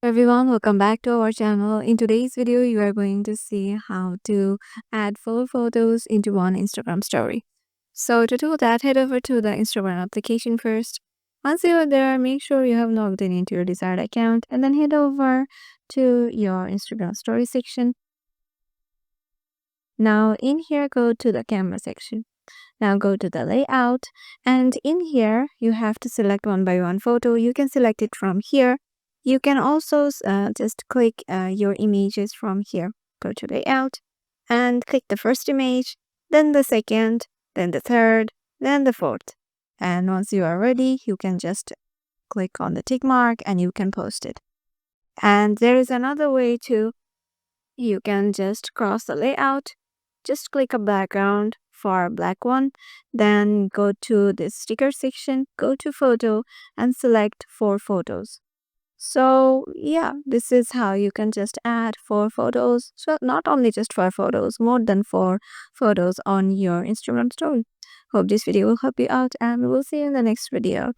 Everyone, welcome back to our channel. In today's video, you are going to see how to add 4 photos into one Instagram story. So to do that, head over to the Instagram application first. Once you are there, make sure you have logged in into your desired account and then head over to your Instagram story section. Now in here, go to the camera section. Now go to the layout, and in here you have to select one by one photo. You can select it from here. You can also just click your images from here. Go to layout and click the first image, then the second, then the third, then the fourth. And once you are ready, you can just click on the tick mark and you can post it. And there is another way too. You can just cross the layout, just click a background for a black one, then go to the sticker section, go to photo and select 4 photos. So yeah, this is how you can just add 4 photos. So not only just 4 photos, more than 4 photos on your Instagram story. Hope this video will help you out and we will see you in the next video.